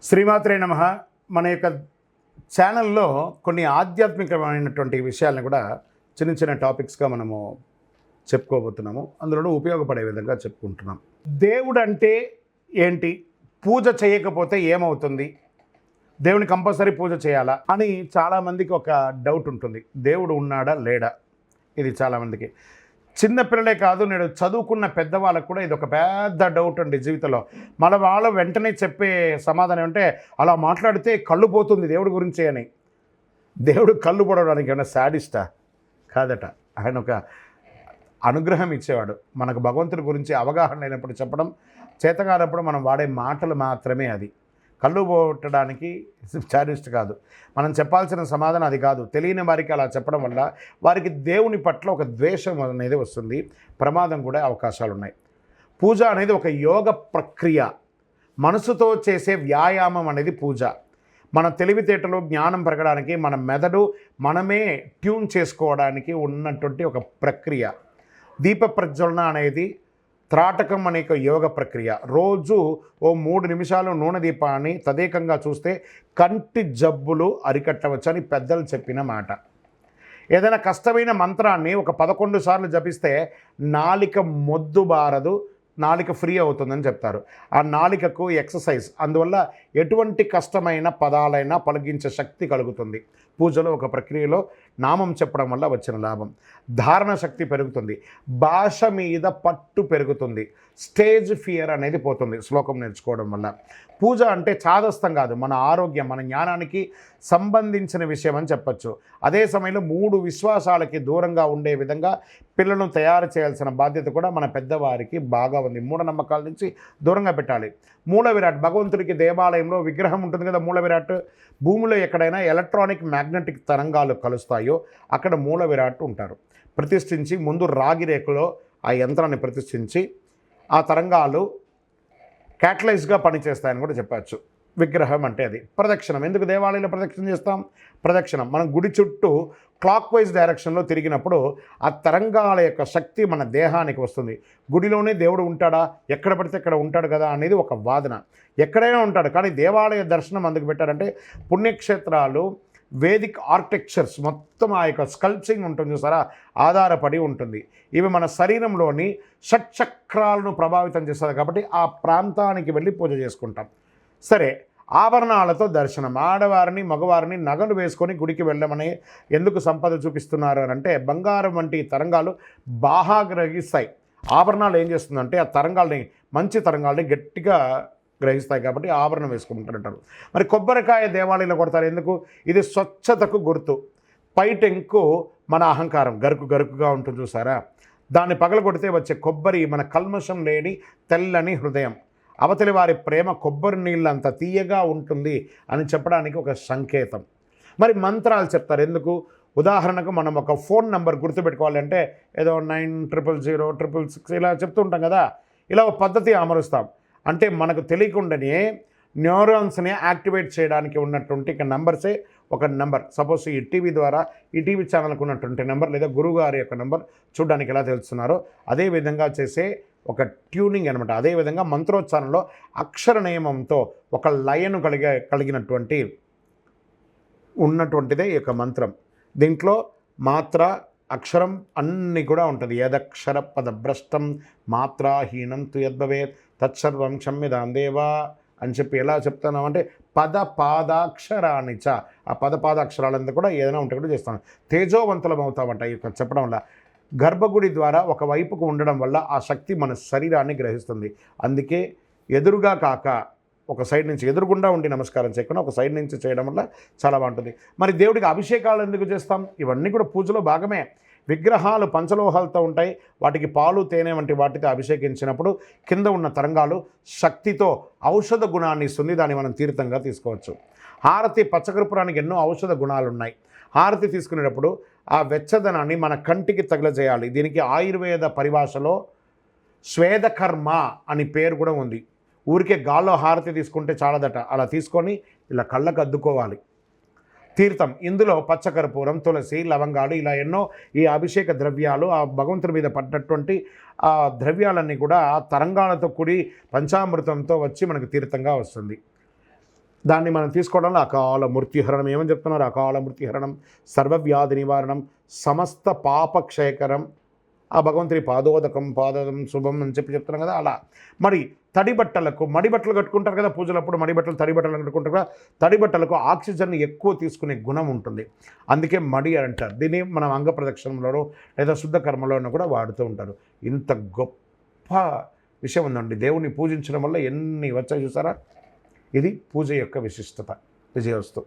శ్రీమాత్రే నమః. మన యొక్క ఛానల్లో కొన్ని ఆధ్యాత్మికమైనటువంటి విషయాలను కూడా చిన్న చిన్న టాపిక్స్గా మనము చెప్పుకోబోతున్నాము. అందులో ఉపయోగపడే విధంగా చెప్పుకుంటున్నాం. దేవుడు అంటే ఏంటి, పూజ చేయకపోతే ఏమవుతుంది, దేవుని కంపల్సరీ పూజ చేయాలా అని చాలామందికి ఒక డౌట్ ఉంటుంది. దేవుడు ఉన్నాడా లేడా, ఇది చాలామందికి. చిన్నపిల్లలే కాదు, నేడు చదువుకున్న పెద్దవాళ్ళకు కూడా ఇది ఒక పెద్ద డౌట్ అండి జీవితంలో. మన వాళ్ళు వెంటనే చెప్పే సమాధానం అంటే, అలా మాట్లాడితే కళ్ళు పోతుంది దేవుడి గురించి అని. దేవుడు కళ్ళు పొడవడానికి ఏమైనా శాడిస్టా? కాదట. ఆయన ఒక అనుగ్రహం ఇచ్చేవాడు. మనకు భగవంతుడి గురించి అవగాహన లేనప్పుడు చెప్పడం, చేతగానప్పుడు మనం వాడే మాటలు మాత్రమే అది. కళ్ళు పోగొట్టడానికి చారిస్ట్ కాదు. మనం చెప్పాల్సిన సమాధానం అది కాదు. తెలియని వారికి అలా చెప్పడం వల్ల వారికి దేవుని పట్ల ఒక ద్వేషం అనేది వస్తుంది, ప్రమాదం కూడా అవకాశాలు ఉన్నాయి. పూజ అనేది ఒక యోగ ప్రక్రియ, మనసుతో చేసే వ్యాయామం అనేది పూజ. మన తెలివితేటలు జ్ఞానం పెరగడానికి, మన మెదడు మనమే ట్యూన్ చేసుకోవడానికి ఉన్నటువంటి ఒక ప్రక్రియ. దీప ప్రజ్వలన అనేది త్రాటకం అనే ఒక యోగ ప్రక్రియ. రోజు ఓ 3 నిమిషాలు నూనె దీపాన్ని తదేకంగా చూస్తే కంటి జబ్బులు అరికట్టవచ్చని పెద్దలు చెప్పిన మాట. ఏదైనా కష్టమైన మంత్రాన్ని ఒక 11 సార్లు జపిస్తే నాలిక మొద్దు బారదు, నాలిక ఫ్రీ అవుతుందని చెప్తారు. ఆ నాలికకు ఎక్సర్సైజ్, అందువల్ల ఎటువంటి కష్టమైన పదాలైనా పలికించే శక్తి కలుగుతుంది. పూజలో ఒక ప్రక్రియలో నామం చెప్పడం వల్ల వచ్చిన లాభం, ధారణ శక్తి పెరుగుతుంది, భాష మీద పట్టు పెరుగుతుంది, స్టేజ్ ఫియర్ అనేది పోతుంది శ్లోకం నేర్చుకోవడం వల్ల. పూజ అంటే చాదస్తం కాదు, మన ఆరోగ్యం, మన జ్ఞానానికి సంబంధించిన విషయం అని చెప్పచ్చు. అదే సమయంలో 3 విశ్వాసాలకి దూరంగా ఉండే విధంగా పిల్లలను తయారు చేయాల్సిన బాధ్యత కూడా మన పెద్దవారికి బాగా ఉంది. మూఢనమ్మకాల నుంచి దూరంగా పెట్టాలి. మూల విరాట్, భగవంతుడికి దేవాలయంలో విగ్రహం ఉంటుంది కదా, మూల విరాట్. భూమిలో ఎక్కడైనా ఎలక్ట్రానిక్ మ్యాగ్నెటిక్ తరంగాలు కలుస్తాయో అక్కడ మూల విరాట్ ఉంటారు. ప్రతిష్ఠించి ముందు రాగి రేకులో ఆ యంత్రాన్ని ప్రతిష్ఠించి ఆ తరంగాలు క్యాటలైజ్గా పనిచేస్తాయని కూడా చెప్పచ్చు. విగ్రహం అంటే అది. ప్రదక్షిణం, ఎందుకు దేవాలయంలో ప్రదక్షిణ చేస్తాం? ప్రదక్షిణం మనం గుడి చుట్టూ క్లాక్ వైజ్ డైరెక్షన్లో తిరిగినప్పుడు ఆ తరంగాల యొక్క శక్తి మన దేహానికి వస్తుంది. గుడిలోనే దేవుడు ఉంటాడా, ఎక్కడ పడితే ఎక్కడ ఉంటాడు కదా అనేది ఒక వాదన. ఎక్కడైనా ఉంటాడు, కానీ దేవాలయ దర్శనం అందుకు పెట్టారంటే పుణ్యక్షేత్రాలు, వేదిక్ ఆర్కిటెక్చర్స్ మొత్తం ఆ యొక్క స్కల్ప్చింగ్ ఉంటుంది చూసారా, ఆధారపడి ఉంటుంది. ఇవి మన శరీరంలోని షట్చక్రాలను ప్రభావితం చేస్తుంది కాబట్టి ఆ ప్రాంతానికి వెళ్ళి పూజ చేసుకుంటాం. సరే, ఆభరణాలతో దర్శనం. ఆడవారిని మగవారిని నగలు వేసుకొని గుడికి వెళ్ళమని ఎందుకు సంపద చూపిస్తున్నారు అని అంటే, బంగారం వంటి తరంగాలు బాగా గ్రహిస్తాయి. ఆభరణాలు ఏం చేస్తుందంటే ఆ తరంగాల్ని, మంచి తరంగాల్ని గట్టిగా గ్రహిస్తాయి కాబట్టి ఆభరణం వేసుకుంటారంటారు. మరి కొబ్బరికాయ దేవాలయంలో కొడతారు ఎందుకు? ఇది స్వచ్ఛతకు గుర్తు. పైటెంకు మన అహంకారం గరుకు గరుకుగా ఉంటుంది చూసారా, దాన్ని పగలగొడితే వచ్చే కొబ్బరి మన కల్మషం లేని తెల్లని హృదయం. అవతలి వారి ప్రేమ కొబ్బరి నీళ్ళంత తీయగా ఉంటుంది అని చెప్పడానికి ఒక సంకేతం. మరి మంత్రాలు చెప్తారు ఎందుకు? ఉదాహరణకు మనం ఒక ఫోన్ నెంబర్ గుర్తుపెట్టుకోవాలంటే ఏదో 90000666 ఇలా చెప్తూ ఉంటాం కదా, ఇలా ఒక పద్ధతి అమరుస్తాం. అంటే మనకు తెలియకుండానే న్యూరాన్స్ని యాక్టివేట్ చేయడానికి ఉన్నటువంటి నెంబర్సే ఒక నెంబర్. సపోజ్ ఈ టీవీ ద్వారా, ఈ టీవీ ఛానల్కి ఉన్నటువంటి నెంబర్ లేదా గురువుగారి యొక్క నెంబర్ చూడడానికి ఎలా తెలుస్తున్నారో అదే విధంగా చేసే ఒక ట్యూనింగ్ అనమాట. అదేవిధంగా మంత్రోచ్చారణలో అక్షర నియమంతో ఒక లయను కలిగినటువంటి ఉన్నటువంటిదే ఈ యొక్క మంత్రం. దీంట్లో మాత్ర, అక్షరం అన్నీ కూడా ఉంటుంది. యదక్షర పదభ్రష్టం మాత్రాహీనం తు యద్భవేత్ తత్సర్వం క్షమ్యతాం దేవా అని చెప్పి ఎలా చెప్తున్నామంటే పాదాక్షరాన్ని చ, ఆ పాదాక్షరాలంతా కూడా ఏదైనా ఉంటే కూడా చేస్తాను. తేజోవంతులం అవుతామంట ఈ యొక్క చెప్పడం వల్ల. గర్భగుడి ద్వారా ఒక వైపుకు ఉండడం వల్ల ఆ శక్తి మన శరీరాన్ని గ్రహిస్తుంది. అందుకే ఎదురుగా కాక ఒక సైడ్ నుంచి, ఎదురుగుండా ఉండి నమస్కారం చేయకుండా ఒక సైడ్ నుంచి చేయడం వల్ల చాలా బాగుంటుంది. మరి దేవుడికి అభిషేకాలు ఎందుకు చేస్తాం? ఇవన్నీ కూడా పూజలో భాగమే. విగ్రహాలు పంచలోహాలతో ఉంటాయి, వాటికి పాలు, తేనె వంటి వాటితో అభిషేకించినప్పుడు కింద ఉన్న తరంగాలు శక్తితో ఔషధ గుణాన్ని ఇస్తుంది. దాన్ని మనం తీర్థంగా తీసుకోవచ్చు. హారతి, పచ్చకర్పూరానికి ఎన్నో ఔషధ గుణాలు ఉన్నాయి. హారతి తీసుకునేటప్పుడు ఆ వెచ్చదనాన్ని మన కంటికి తగిలజేయాలి. దీనికి ఆయుర్వేద పరిభాషలో స్వేదకర్మ అని పేరు కూడా ఉంది. ఊరికే గాల్లో హారతి తీసుకుంటే చాలదట, అలా తీసుకొని ఇలా కళ్ళకు అద్దుకోవాలి. తీర్థం, ఇందులో పచ్చకర్పూరం, తులసి, లవంగాలు ఇలా ఎన్నో ఈ అభిషేక ద్రవ్యాలు, ఆ భగవంతుడి మీద పడ్డటువంటి ఆ ద్రవ్యాలన్నీ కూడా తరంగాలతో కూడి పంచామృతంతో వచ్చి మనకు తీర్థంగా వస్తుంది. దాన్ని మనం తీసుకోవడంలో అకాల మృత్యుహరణం ఏమని చెప్తున్నారు? అకాల మృత్యుహరణం, సర్వవ్యాధి నివారణం, సమస్త పాపక్షయకరం, ఆ భగవంతుని పాదోదకం శుభం అని చెప్తున్నాం కదా. అలా మరి తడి బట్టలకు, మడి బట్టలు కట్టుకుంటారు కదా పూజలప్పుడు, మడి బట్టలు తడి బట్టలు కట్టుకుంటారు కదా. తడి బట్టలకు ఆక్సిజన్ ఎక్కువ తీసుకునే గుణం ఉంటుంది, అందుకే మడి అంటారు. దీన్ని మనం అంగ ప్రదక్షిణలోనో లేదా శుద్ధ కర్మలోనో కూడా వాడుతూ ఉంటారు. ఇంత గొప్ప విషయం ఉందండి. దేవుణ్ణి పూజించడం వల్ల ఎన్ని వచ్చాయి చూసారా. ఇది పూజ యొక్క విశిష్టత. విజయోస్తు.